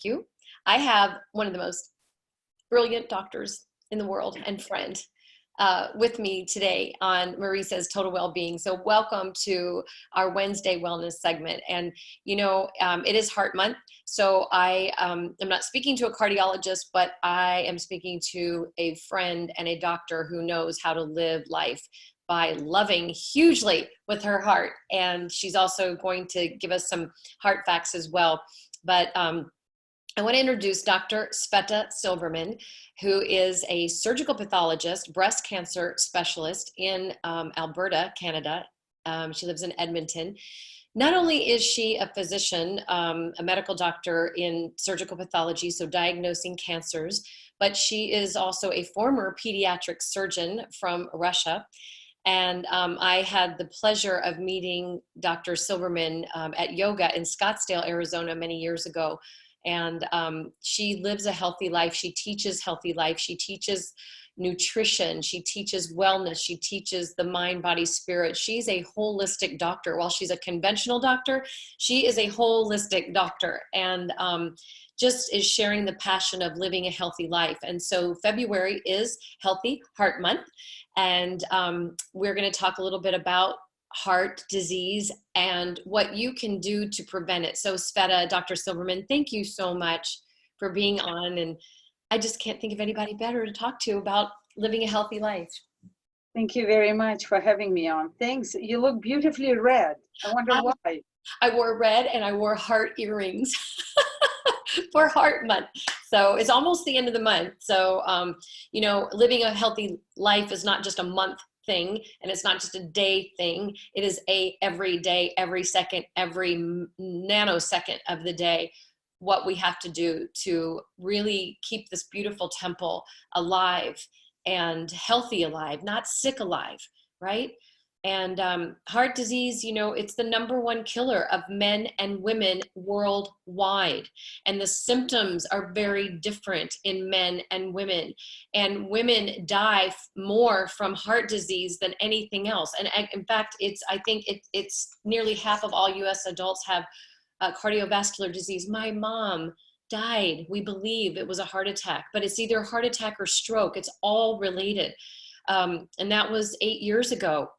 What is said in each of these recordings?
you. I have one of the most brilliant doctors in the world and friend with me today on Marisa's Total Wellbeing. So welcome to our Wednesday wellness segment. And it is Heart Month. So I am not speaking to a cardiologist, but I am speaking to a friend and a doctor who knows how to live life by loving hugely with her heart. And she's also going to give us some heart facts as well. But I want to introduce Dr. Sveta Silverman, who is a surgical pathologist, breast cancer specialist in Alberta, Canada. She lives in Edmonton. Not only is she a physician, a medical doctor in surgical pathology, so diagnosing cancers, but she is also a former pediatric surgeon from Russia. And I had the pleasure of meeting Dr. Silverman at yoga in Scottsdale, Arizona many years ago. And she lives a healthy life. She teaches healthy life. She teaches nutrition. She teaches wellness. She teaches the mind, body, spirit. She's a holistic doctor. While she's a conventional doctor, she is a holistic doctor and just is sharing the passion of living a healthy life. And so February is Healthy Heart Month. And we're going to talk a little bit about heart disease and what you can do to prevent it. So Sveta, Dr. Silverman, thank you so much for being on. And I just can't think of anybody better to talk to about living a healthy life. Thank you very much for having me on. Thanks. You look beautifully red. I wonder why. I wore red and I wore heart earrings for Heart Month. So it's almost the end of the month. So, living a healthy life is not just a month thing, and it's not just a day thing. It is every day, every second, every nanosecond of the day, what we have to do to really keep this beautiful temple alive and healthy alive, not sick alive, right? And heart disease, it's the #1 killer of men and women worldwide. And the symptoms are very different in men and women. And women die more from heart disease than anything else. And in fact, I think it's nearly half of all US adults have cardiovascular disease. My mom died, we believe it was a heart attack, but it's either a heart attack or stroke. It's all related. And that was 8 years ago.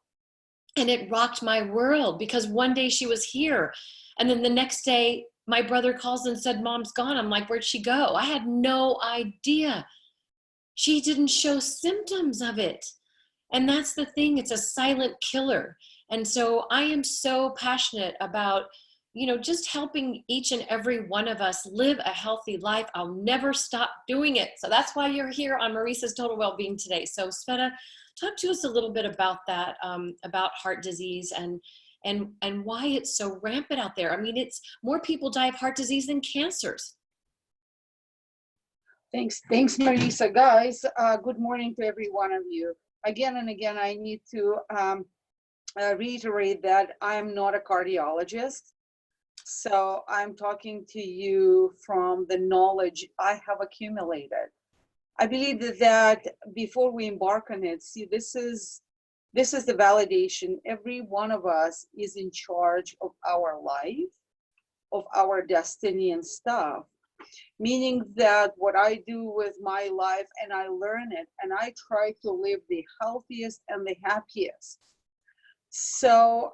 And it rocked my world because one day she was here. And then the next day, my brother calls and said, Mom's gone. I'm like, where'd she go? I had no idea. She didn't show symptoms of it. And that's the thing. It's a silent killer. And so I am so passionate about, just helping each and every one of us live a healthy life. I'll never stop doing it. So that's why you're here on Marisa's Total Wellbeing today. So Sveta, talk to us a little bit about that, about heart disease and why it's so rampant out there. I mean, it's more people die of heart disease than cancers. Thanks, Marisa. Guys, good morning to every one of you. Again and again, I need to reiterate that I'm not a cardiologist. So I'm talking to you from the knowledge I have accumulated. I believe that before we embark on it, see, this is the validation. Every one of us is in charge of our life, of our destiny and stuff. Meaning that what I do with my life, and I learn it, and I try to live the healthiest and the happiest. So,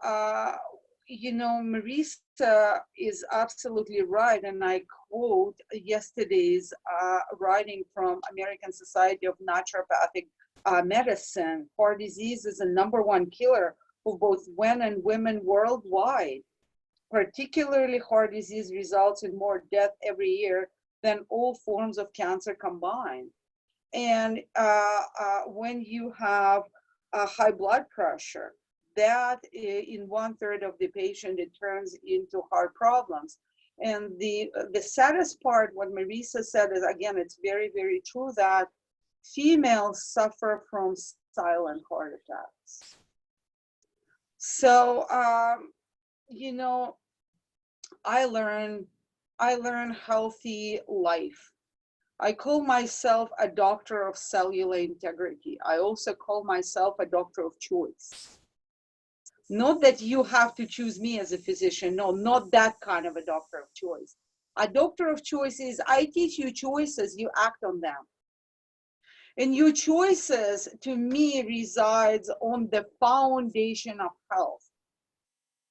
Marisa is absolutely right, and I quote yesterday's writing from American Society of Naturopathic Medicine. Heart disease is the #1 killer of both men and women worldwide. Particularly, heart disease results in more death every year than all forms of cancer combined. And when you have high blood pressure, that in 1/3 of the patient, it turns into heart problems. And the saddest part, what Marisa said is, again, it's very, very true that females suffer from silent heart attacks. So, I learn healthy life. I call myself a doctor of cellular integrity. I also call myself a doctor of choice. Not that you have to choose me as a physician. No, not that kind of a doctor of choice. A doctor of choices, I teach you choices, you act on them. And your choices, to me, resides on the foundation of health.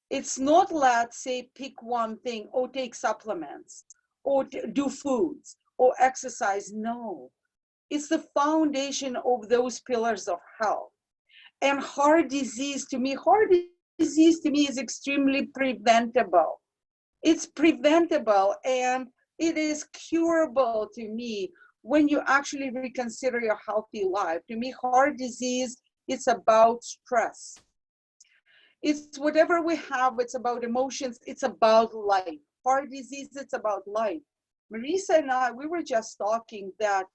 It's not, let's say, pick one thing or take supplements or do foods or exercise. No, it's the foundation of those pillars of health. And heart disease to me is extremely preventable. It's preventable and it is curable to me when you actually reconsider your healthy life. To me, heart disease, it's about stress. It's whatever we have, it's about emotions, it's about life. Heart disease, it's about life. Marisa and I, we were just talking that,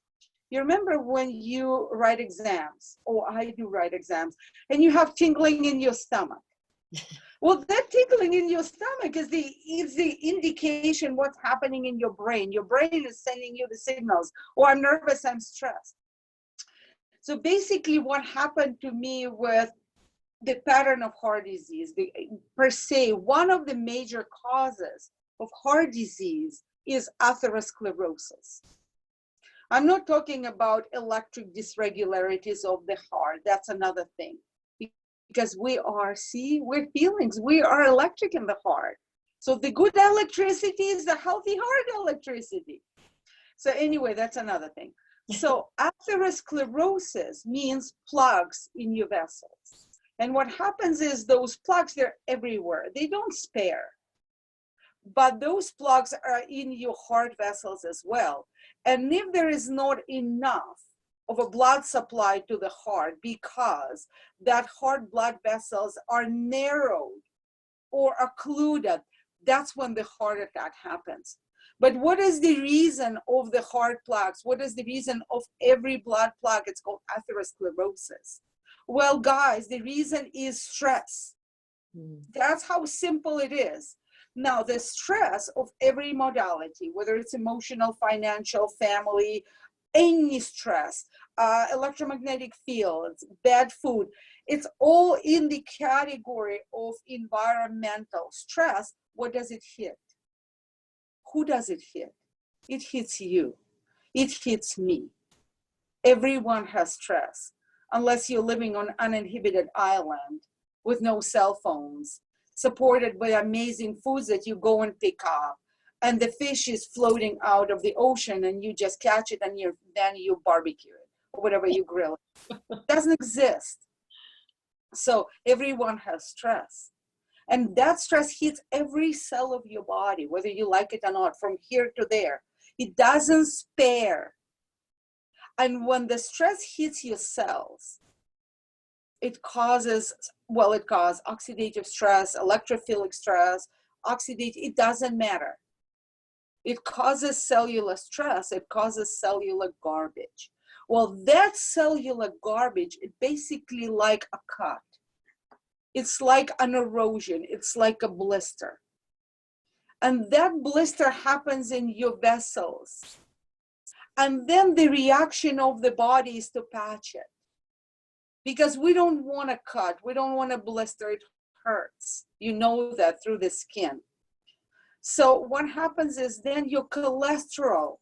you remember when you write exams, or I do write exams, and you have tingling in your stomach. Well, that tingling in your stomach is the indication what's happening in your brain. Your brain is sending you the signals, oh, I'm nervous, I'm stressed. So basically what happened to me with the pattern of heart disease, per se, one of the major causes of heart disease is atherosclerosis. I'm not talking about electric dysregularities of the heart. That's another thing. Because we're feelings. We are electric in the heart. So the good electricity is the healthy heart electricity. So anyway, that's another thing. So atherosclerosis means plugs in your vessels. And what happens is those plugs, they're everywhere. They don't spare. But those plugs are in your heart vessels as well. And if there is not enough of a blood supply to the heart because that heart blood vessels are narrowed or occluded, that's when the heart attack happens. But what is the reason of the heart plugs? What is the reason of every blood plug? It's called atherosclerosis. Well, guys, the reason is stress. That's how simple it is. Now, the stress of every modality, whether it's emotional, financial, family, any stress, electromagnetic fields, bad food, it's all in the category of environmental stress. What does it hit? Who does it hit? It hits you. It hits me. Everyone has stress, unless you're living on an uninhibited island with no cell phones, supported by amazing foods that you go and pick up, and the fish is floating out of the ocean and you just catch it and then you barbecue it or whatever you grill it. It doesn't exist. So everyone has stress. And that stress hits every cell of your body, whether you like it or not, from here to there. It doesn't spare. And when the stress hits your cells, it causes oxidative stress, electrophilic stress, it doesn't matter. It causes cellular stress, it causes cellular garbage. Well, that cellular garbage is basically like a cut. It's like an erosion, it's like a blister. And that blister happens in your vessels. And then the reaction of the body is to patch it. Because we don't want to cut, we don't want to blister, it hurts. You know that through the skin. So what happens is then your cholesterol,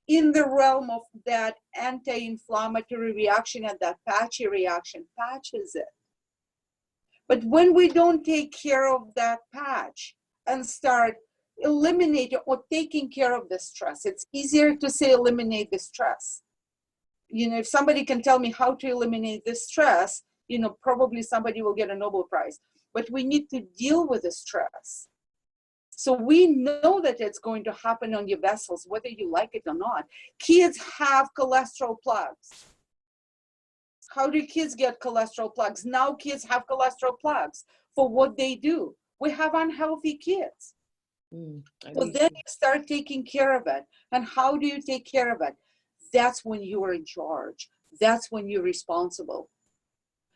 in the realm of that anti-inflammatory reaction and that patchy reaction, patches it. But when we don't take care of that patch and start eliminating or taking care of the stress, it's easier to say eliminate the stress. You know, if somebody can tell me how to eliminate this stress, you know, probably somebody will get a Nobel Prize. But we need to deal with the stress. So we know that it's going to happen on your vessels, whether you like it or not. Kids have cholesterol plugs. How do kids get cholesterol plugs? Now kids have cholesterol plugs for what they do. We have unhealthy kids. So then you start taking care of it. And how do you take care of it? That's when you are in charge. That's when you're responsible.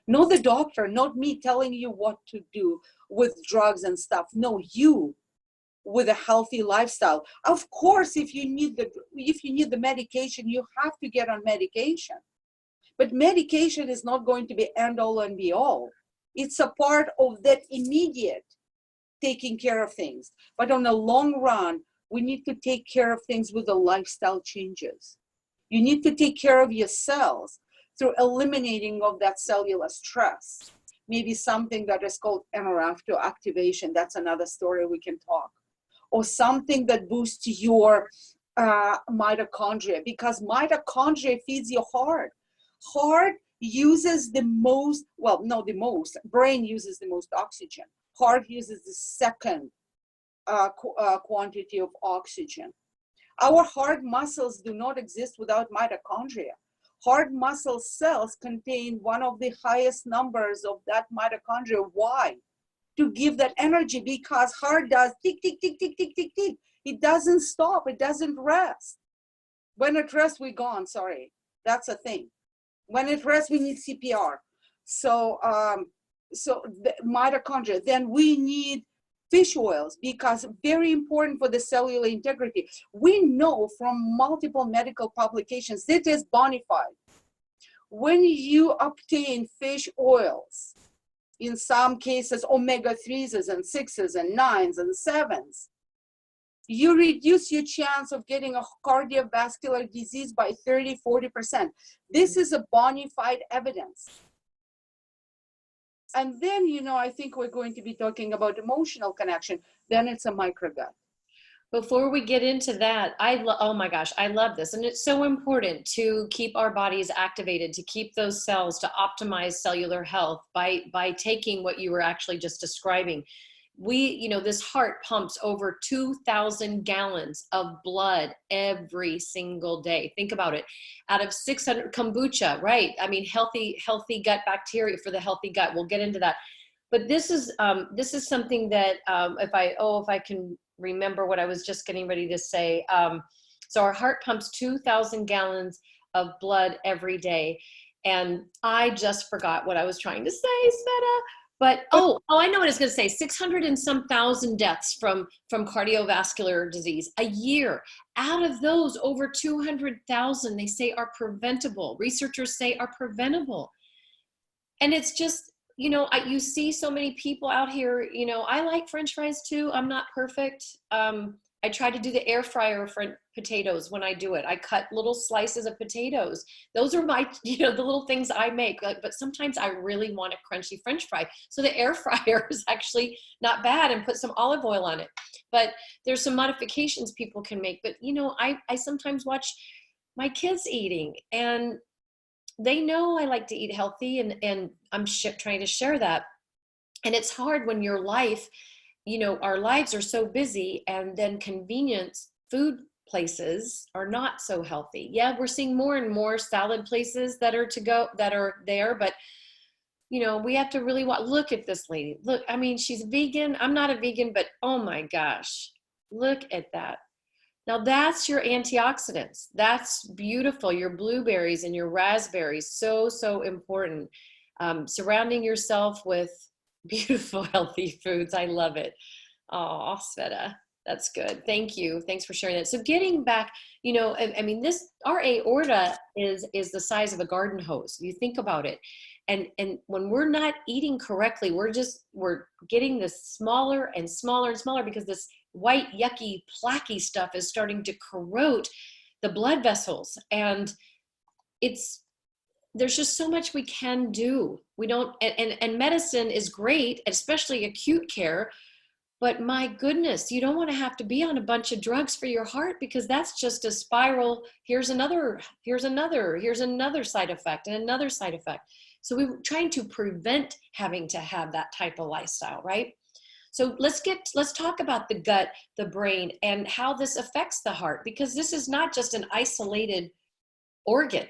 Not the doctor, not me telling you what to do with drugs and stuff. No, you with a healthy lifestyle. Of course, if you need the medication, you have to get on medication. But medication is not going to be end all and be all. It's a part of that immediate taking care of things. But on the long run, We need to take care of things with the lifestyle changes. You need to take care of your cells through eliminating of that cellular stress. Maybe something that is called NRF2 activation. That's another story we can talk. Or something that boosts your mitochondria, because mitochondria feeds your heart. Heart uses the most, well, no, the most. Brain uses the most oxygen. Heart uses the second quantity of oxygen. Our heart muscles do not exist without mitochondria. Heart muscle cells contain one of the highest numbers of that mitochondria. Why? To give that energy, because heart does tick, tick, tick, tick, tick, tick, tick. It doesn't stop. It doesn't rest. When it rests, we're gone. Sorry. That's a thing. When it rests, we need CPR. So the mitochondria. Then we need fish oils, because very important for the cellular integrity. We know from multiple medical publications, it is bona fide. When you obtain fish oils, in some cases, omega-3s and 6s and 9s and 7s, you reduce your chance of getting a cardiovascular disease by 30–40%. This is a bona fide evidence. And then, you know, I think we're going to be talking about emotional connection. Then it's a microgut. Before we get into that, oh my gosh, I love this. And it's so important to keep our bodies activated, to keep those cells, to optimize cellular health by taking what you were actually just describing. You know, this heart pumps over 2,000 gallons of blood every single day. Think about it. Out of 600 kombucha, right? I mean, healthy gut bacteria for the healthy gut. We'll get into that. But this is something that if I can remember what I was just getting ready to say. So our heart pumps 2,000 gallons of blood every day. And I just forgot what I was trying to say, Sveta. But, I know what I was going to say. 600 and some thousand deaths from cardiovascular disease a year. Out of those, over 200,000, they say are preventable. Researchers say are preventable. And it's just, you know, you see so many people out here, you know, I like French fries too. I'm not perfect. I try to do the air fryer for potatoes when I do it. I cut little slices of potatoes. Those are my, you know, the little things I make. But sometimes I really want a crunchy French fry. So the air fryer is actually not bad, and put some olive oil on it. But there's some modifications people can make. But, you know, I sometimes watch my kids eating, and they know I like to eat healthy, and I'm trying to share that. And it's hard when your life, you know, our lives are so busy, and then convenience food places are not so healthy. Yeah, we're seeing more and more salad places that are there, but you know, we have to really look at this lady. Look, I mean, she's vegan. I'm not a vegan, but oh my gosh, look at that. Now that's your antioxidants. That's beautiful. Your blueberries and your raspberries, so important. Surrounding yourself with beautiful, healthy foods. I love it. Oh, Sveta, that's good. Thank you. Thanks for sharing that. So getting back, you know, I mean, our aorta is the size of a garden hose. You think about it. And when we're not eating correctly, we're getting this smaller and smaller and smaller, because this white, yucky, plaquey stuff is starting to corrode the blood vessels. And there's just so much we can do. We don't, and medicine is great, especially acute care, but my goodness, you don't want to have to be on a bunch of drugs for your heart, because that's just a spiral. Here's another side effect and another side effect. So we're trying to prevent having to have that type of lifestyle, right? So let's talk about the gut, the brain, and how this affects the heart, because this is not just an isolated organ.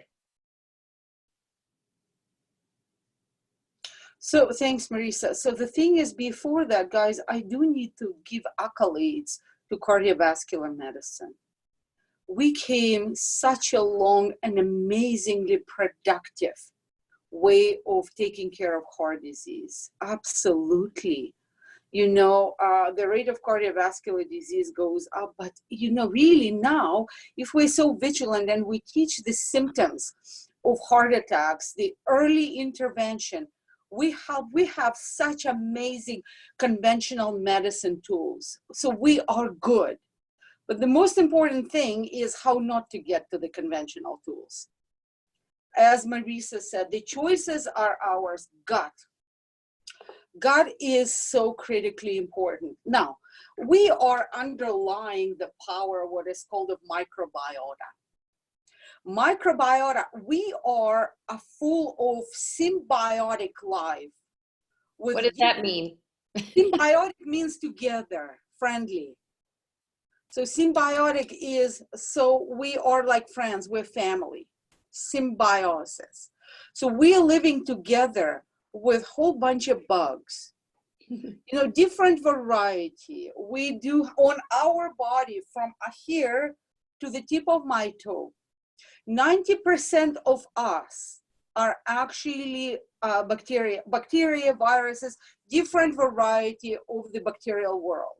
So thanks, Marisa. So the thing is, before that, guys, I do need to give accolades to cardiovascular medicine. We came such a long and amazingly productive way of taking care of heart disease. Absolutely. You know, the rate of cardiovascular disease goes up, but, you know, really now, if we're so vigilant and we teach the symptoms of heart attacks, the early intervention, we have such amazing conventional medicine tools. So we are good. But the most important thing is how not to get to the conventional tools. As Marisa said, the choices are ours. Gut. Gut is so critically important. Now, we are underlying the power of what is called a microbiota. Microbiota, we are a full of symbiotic life. What does that mean? Symbiotic means together, friendly. So symbiotic is, so we are like friends, we're family. Symbiosis. So we're living together with a whole bunch of bugs. Different variety. We do on our body from here to the tip of my toe. 90% of us are actually bacteria, viruses, different variety of the bacterial world,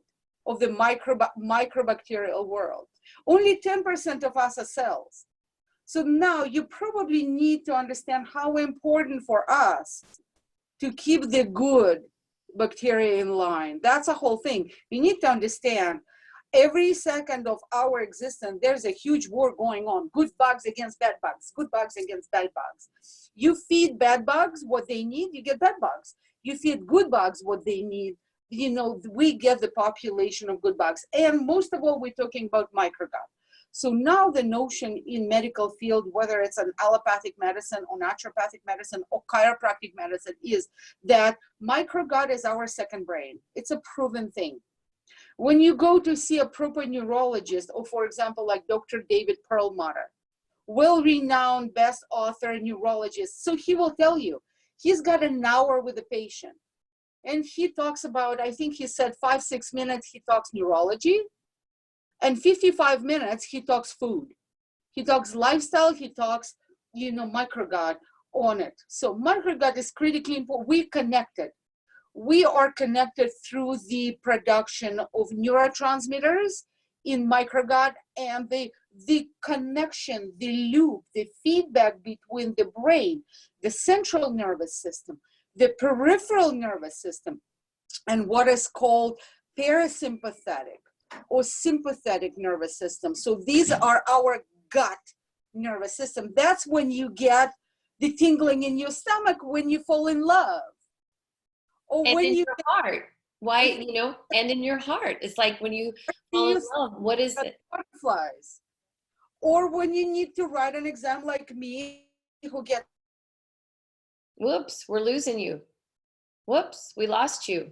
of the microbacterial world. Only 10% of us are cells. So now you probably need to understand how important for us to keep the good bacteria in line. That's a whole thing. You need to understand every second of our existence, there's a huge war going on. Good bugs against bad bugs, good bugs against bad bugs. You feed bad bugs what they need, you get bad bugs. You feed good bugs what they need, we get the population of good bugs. And most of all, we're talking about microgut. So now the notion in medical field, whether it's an allopathic medicine or naturopathic medicine or chiropractic medicine, is that microgut is our second brain. It's a proven thing. When you go to see a proper neurologist, or for example, like Dr. David Perlmutter, well-renowned, best author, neurologist, so he will tell you, he's got an hour with a patient. And he talks about, I think he said 5-6 minutes, he talks neurology, and 55 minutes, he talks food. He talks lifestyle, he talks, microgut on it. So microgut is critically important. We're connected. We are connected through the production of neurotransmitters in microgut, and the connection, the loop, the feedback between the brain, the central nervous system, the peripheral nervous system, and what is called parasympathetic or sympathetic nervous system. So these are our gut nervous system. That's when you get the tingling in your stomach when you fall in love. Or and when in you your heart. Why, and in your heart. It's like when you fall in love, what is it? Butterflies. Or when you need to write an exam like me, who get. Whoops, we're losing you. Whoops, we lost you.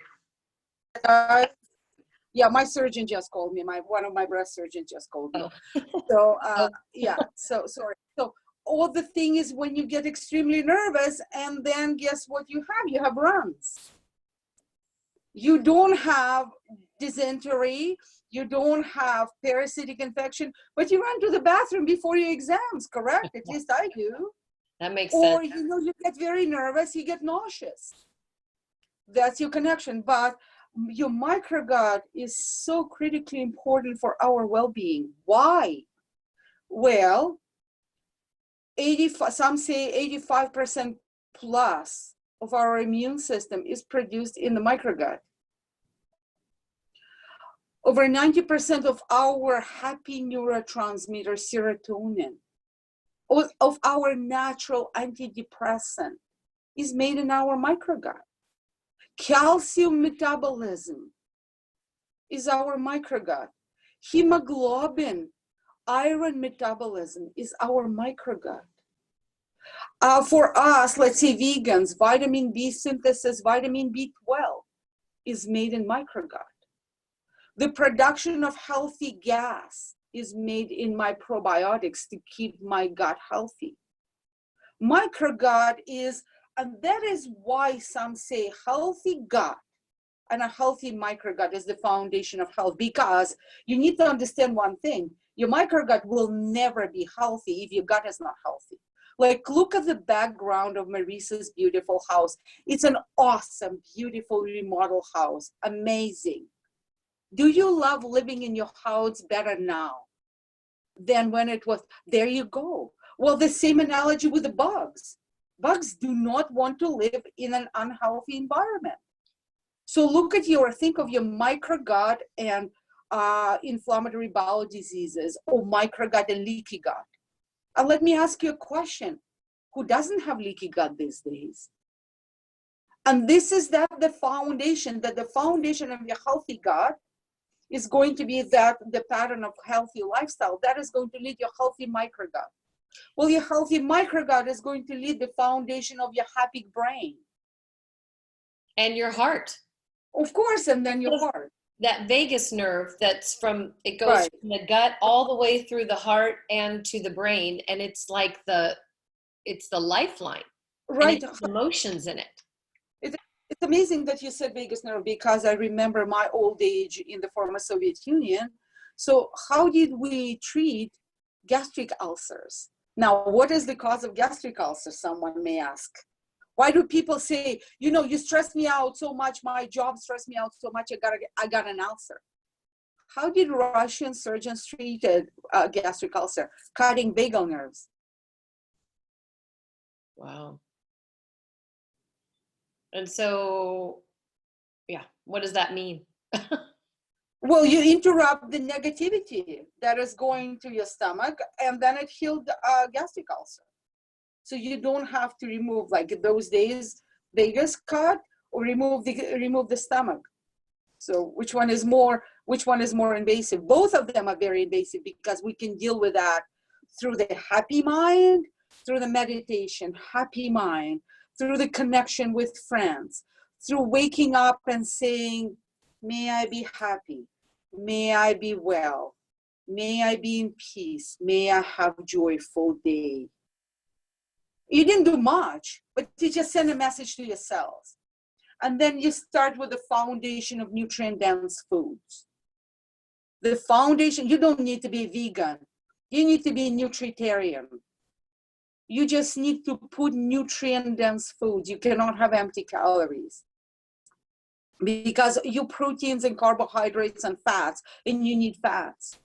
Yeah, my surgeon just called me. One of my breast surgeons just called me. Oh. So yeah, so sorry. So all the thing is when you get extremely nervous, and then guess what you have? You have runs. You don't have dysentery, you don't have parasitic infection, but you run to the bathroom before your exams, correct? At least I do. That makes sense. Or, you get very nervous, you get nauseous. That's your connection. But your microgut is so critically important for our well-being. Why? Well, some say 85% plus of our immune system is produced in the microgut. Over 90% of our happy neurotransmitter, serotonin, of our natural antidepressant, is made in our microgut. Calcium metabolism is our microgut. Hemoglobin, iron metabolism is our microgut. For us, let's say vegans, vitamin B synthesis, vitamin B12 is made in microgut. The production of healthy gas is made in my probiotics to keep my gut healthy. Microgut is, and that is why some say healthy gut and a healthy microgut is the foundation of health, because you need to understand one thing. Your microgut will never be healthy if your gut is not healthy. Like, look at the background of Marisa's beautiful house. It's an awesome, beautiful remodeled house. Amazing. Do you love living in your house better now than when it was? There you go. Well, the same analogy with the bugs. Bugs do not want to live in an unhealthy environment. So think of your microgut and inflammatory bowel diseases or microgut and leaky gut. And let me ask you a question. Who doesn't have leaky gut these days? And this is the foundation of your healthy gut is going to be the pattern of healthy lifestyle. That is going to lead your healthy microgut. Well, your healthy microgut is going to lead the foundation of your happy brain. And your heart. Of course, and then your heart. That vagus nerve it goes Right. from the gut all the way through the heart and to the brain. And it's like it's the lifeline. Right. And it's emotions in it. It's amazing that you said vagus nerve because I remember my old age in the former Soviet Union. So how did we treat gastric ulcers? Now, what is the cause of gastric ulcers, someone may ask? Why do people say, you stress me out so much, my job stressed me out so much, I got an ulcer? How did Russian surgeons treat a gastric ulcer? Cutting vagal nerves. Wow. And so, yeah, what does that mean? Well, you interrupt the negativity that is going to your stomach, and then it healed gastric ulcer. So you don't have to remove, like those days, vagus cut or remove the stomach. So which one is more invasive? Both of them are very invasive because we can deal with that through the happy mind, through the meditation, happy mind, through the connection with friends, through waking up and saying, may I be happy, may I be well, may I be in peace, may I have a joyful day. You didn't do much, but you just send a message to your cells. And then you start with the foundation of nutrient-dense foods. The foundation, you don't need to be vegan. You need to be nutritarian. You just need to put nutrient-dense foods. You cannot have empty calories. Because your proteins and carbohydrates and fats, and you need fats.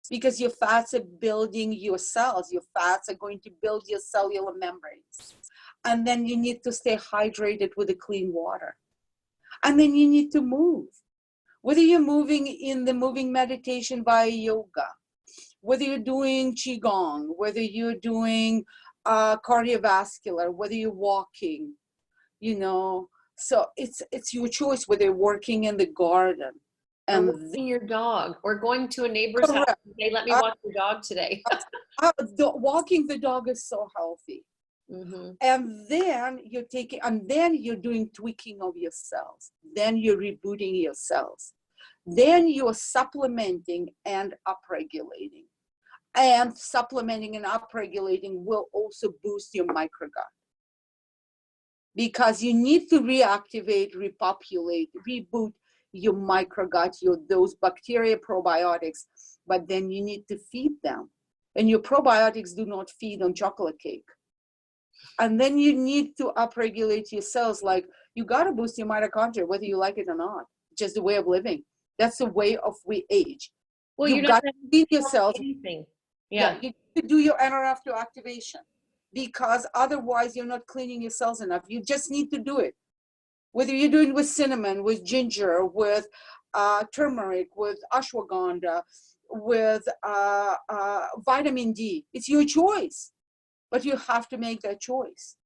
Because your fats are building your cells. Your fats are going to build your cellular membranes. And then you need to stay hydrated with the clean water. And then you need to move. Whether you're moving in the moving meditation via yoga, whether you're doing qigong, whether you're doing cardiovascular, whether you're walking, so it's your choice whether you're working in the garden. And walking your dog or going to a neighbor's house and say, let me walk your dog today. Walking the dog is so healthy. Mm-hmm. And then you're doing tweaking of your cells. Then you're rebooting your cells. Then you're supplementing and upregulating. And supplementing and upregulating will also boost your microgut. Because you need to reactivate, repopulate, reboot your microgut, those bacteria probiotics, but then you need to feed them. And your probiotics do not feed on chocolate cake. And then you need to upregulate your cells, like you got to boost your mitochondria, whether you like it or not. Just the way of living. That's the way of we age. Well, you got to feed your cells. Anything. Yeah, you need to do your NRF2 activation because otherwise you're not cleaning your cells enough. You just need to do it. Whether you're doing it with cinnamon, with ginger, with turmeric, with ashwagandha, with vitamin D, it's your choice. But you have to make that choice.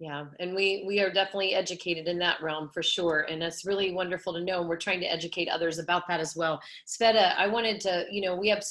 Yeah, and we are definitely educated in that realm for sure. And it's really wonderful to know. And we're trying to educate others about that as well. Sveta, I wanted to, we have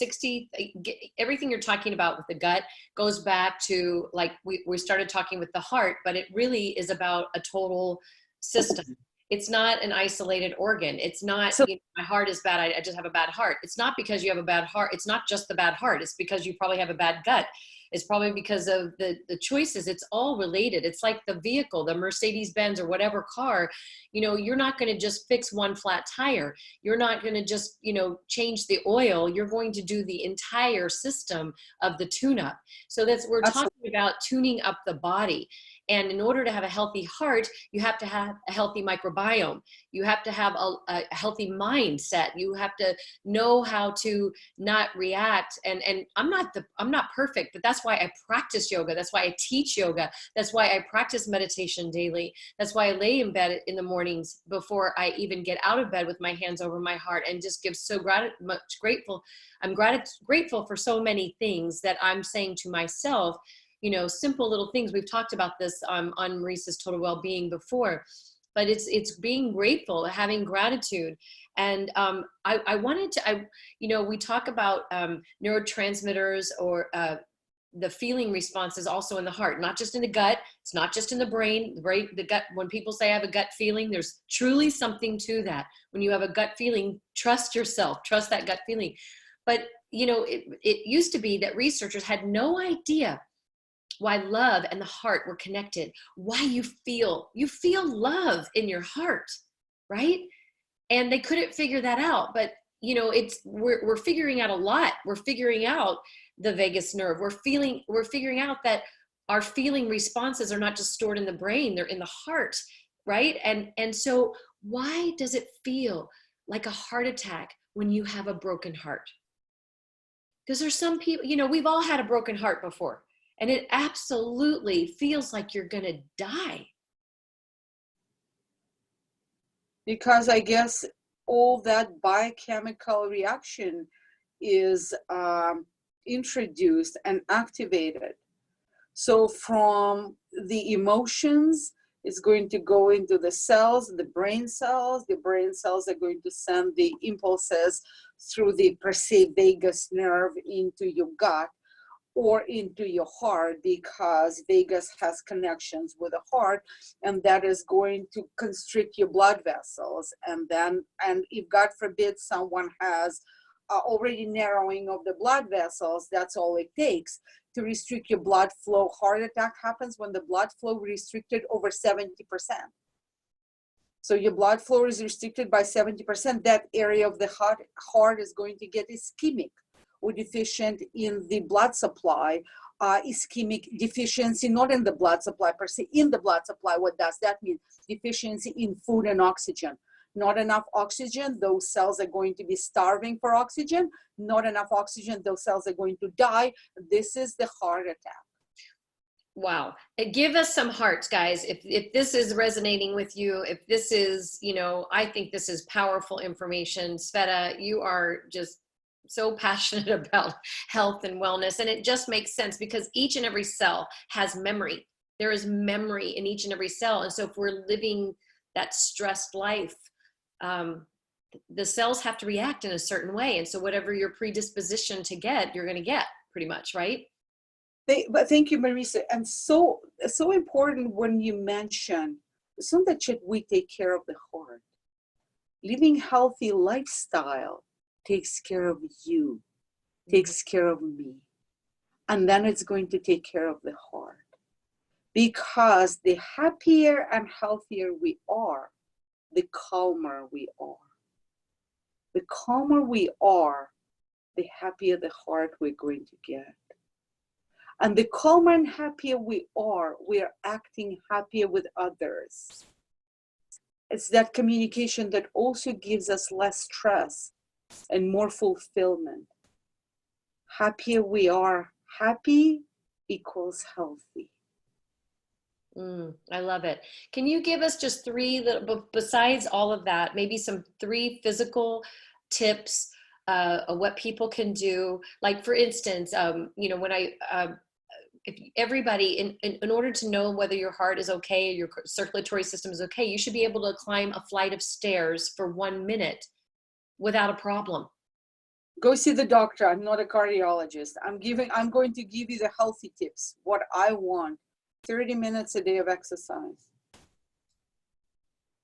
everything you're talking about with the gut goes back to like we started talking with the heart, but it really is about a total system. It's not an isolated organ. It's not, my heart is bad. I just have a bad heart. It's not because you have a bad heart. It's not just the bad heart. It's because you probably have a bad gut. It's probably because of the choices. It's all related. It's like the vehicle, the Mercedes-Benz or whatever car, you're not going to just fix one flat tire. You're not going to just, change the oil. You're going to do the entire system of the tune-up. So we're talking about tuning up the body. And in order to have a healthy heart, you have to have a healthy microbiome. You have to have a healthy mindset. You have to know how to not react. And I'm not perfect, but that's why I practice yoga. That's why I teach yoga. That's why I practice meditation daily. That's why I lay in bed in the mornings before I even get out of bed with my hands over my heart, and just give so much grateful. I'm grateful for so many things that I'm saying to myself, you know, simple little things. We've talked about this on Maurice's Total Wellbeing before, but it's being grateful, having gratitude. And I wanted to, you know, we talk about neurotransmitters, or the feeling responses also in the heart, not just in the gut. It's not just in the brain. The gut, when people say I have a gut feeling, there's truly something to that. When you have a gut feeling, trust yourself, trust that gut feeling. But, you know, it used to be that researchers had no idea why love and the heart were connected, why you feel love in your heart, right? And they couldn't figure that out. But, you know, we're figuring out a lot. We're figuring out the vagus nerve. We're figuring out that our feeling responses are not just stored in the brain, they're in the heart, right? And so why does it feel like a heart attack when you have a broken heart? Because there's some people, you know, we've all had a broken heart before, and it absolutely feels like you're going to die. Because I guess all that biochemical reaction is introduced and activated. So from the emotions, it's going to go into the cells, the brain cells. The brain cells are going to send the impulses through the per se vagus nerve into your gut or into your heart, because vagus has connections with the heart, and that is going to constrict your blood vessels. And if God forbid someone has already narrowing of the blood vessels, that's all it takes to restrict your blood flow. Heart attack happens when the blood flow restricted over 70%. So your blood flow is restricted by 70%. That area of the heart is going to get ischemic, or deficient in the blood supply. Ischemic deficiency, not in the blood supply per se, in the blood supply. What does that mean? Deficiency in food and oxygen. Not enough oxygen, those cells are going to be starving for oxygen. Not enough oxygen, those cells are going to die. This is the heart attack. Wow. Give us some hearts, guys. If this is resonating with you, if this is, you know, I think this is powerful information. Sveta, you are just so passionate about health and wellness, and it just makes sense because each and every cell has memory. There is memory in each and every cell. And so if we're living that stressed life, the cells have to react in a certain way. And so whatever your predisposition to get, you're going to get pretty much, right? But thank you, Marisa. And so important when you mention, so that should we take care of the heart. Living healthy lifestyle takes care of you, takes care of me. And then it's going to take care of the heart. Because the happier and healthier we are, the calmer we are. The calmer we are, the happier the heart we're going to get. And the calmer and happier we are acting happier with others. It's that communication that also gives us less stress and more fulfillment. Happier we are, happy equals healthy. I love it. Can you give us just three, besides all of that, maybe some 3 physical tips of what people can do? Like, for instance, you know, when if everybody, in order to know whether your heart is okay, your circulatory system is okay, you should be able to climb a flight of stairs for 1 minute without a problem. Go see the doctor. I'm not a cardiologist. I'm going to give you the healthy tips. What I want, 30 minutes a day of exercise.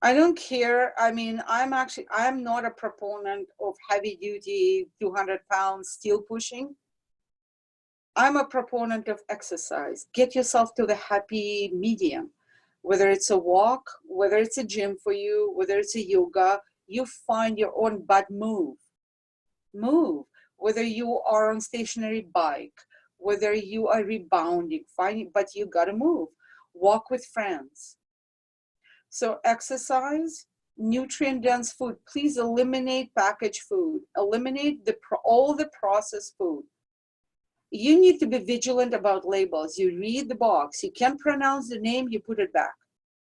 I don't care. I mean, I'm not a proponent of heavy duty, 200 pounds steel pushing. I'm a proponent of exercise. Get yourself to the happy medium, whether it's a walk, whether it's a gym for you, whether it's a yoga, you find your own, but move. Whether you are on stationary bike, whether you are rebounding, fine, but you got to move. Walk with friends. So exercise, nutrient-dense food. Please eliminate packaged food. Eliminate all the processed food. You need to be vigilant about labels. You read the box. You can't pronounce the name, you put it back.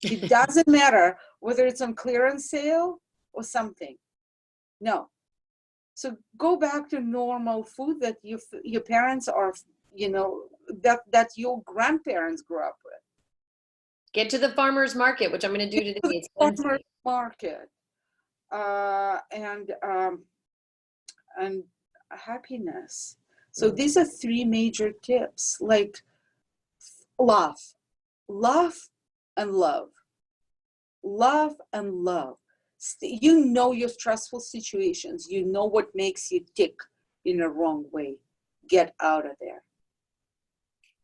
It doesn't matter whether it's on clearance sale or something. No. So go back to normal food that your parents are, that your grandparents grew up with. Get to the farmer's market, which I'm going to do today. It's Farmer's Wednesday. market. And happiness. So these are 3 major tips, like love and love. Love and love. You know your stressful situations. You know what makes you tick in a wrong way. Get out of there.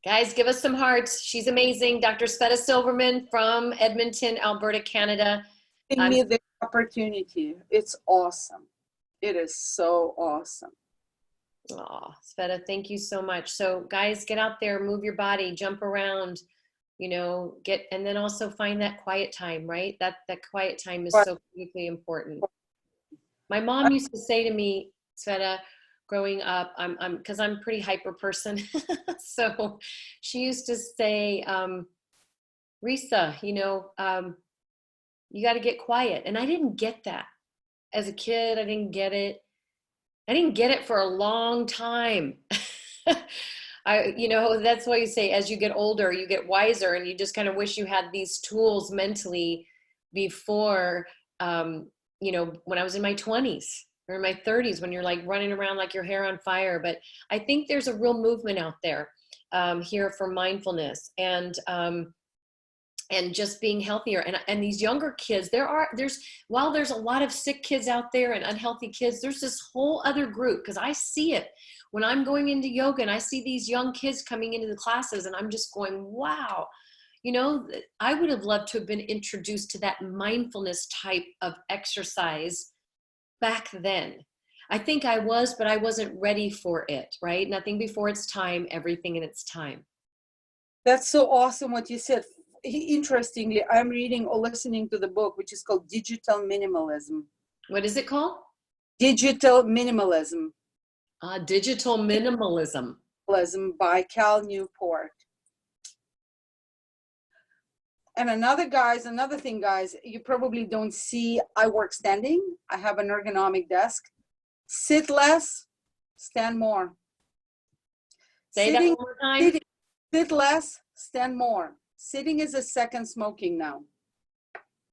Guys, give us some hearts. She's amazing. Dr. Sveta Silverman from Edmonton, Alberta, Canada. Give me the opportunity. It's awesome. It is so awesome. Oh, Sveta, thank you so much. So guys, get out there, move your body, jump around, and then also find that quiet time, right? That quiet time is so critically important. My mom used to say to me, Sveta, growing up, because I'm a pretty hyper person. So she used to say, Risa, you got to get quiet. And I didn't get that as a kid. I didn't get it. I didn't get it for a long time. That's why you say, as you get older, you get wiser, and you just kind of wish you had these tools mentally before, when I was in my 20s or in my 30s, when you're like running around like your hair on fire. But I think there's a real movement out there here for mindfulness and just being healthier. And these younger kids, while there's a lot of sick kids out there and unhealthy kids, there's this whole other group, because I see it when I'm going into yoga and I see these young kids coming into the classes, and I'm just going, wow, I would have loved to have been introduced to that mindfulness type of exercise back then. I think I was, but I wasn't ready for it, right? Nothing before its time, everything in its time. That's so awesome what you said. Interestingly, I'm reading or listening to the book, which is called Digital Minimalism. What is it called? Digital Minimalism. Digital Minimalism. By Cal Newport. And another thing, guys, you probably don't see, I work standing. I have an ergonomic desk. Sit less, stand more. Say that one more time. Sit less, stand more. Sitting is a second smoking now.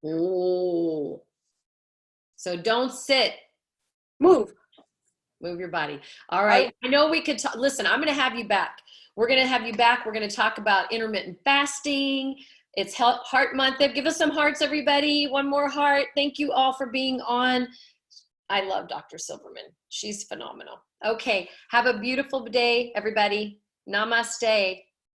Oh. So don't sit. Move. Move your body. All right. I know we could listen, I'm going to have you back. We're going to have you back. We're going to talk about intermittent fasting. It's Heart Month. Give us some hearts, everybody. One more heart. Thank you all for being on. I love Dr. Silverman. She's phenomenal. Okay. Have a beautiful day, everybody. Namaste.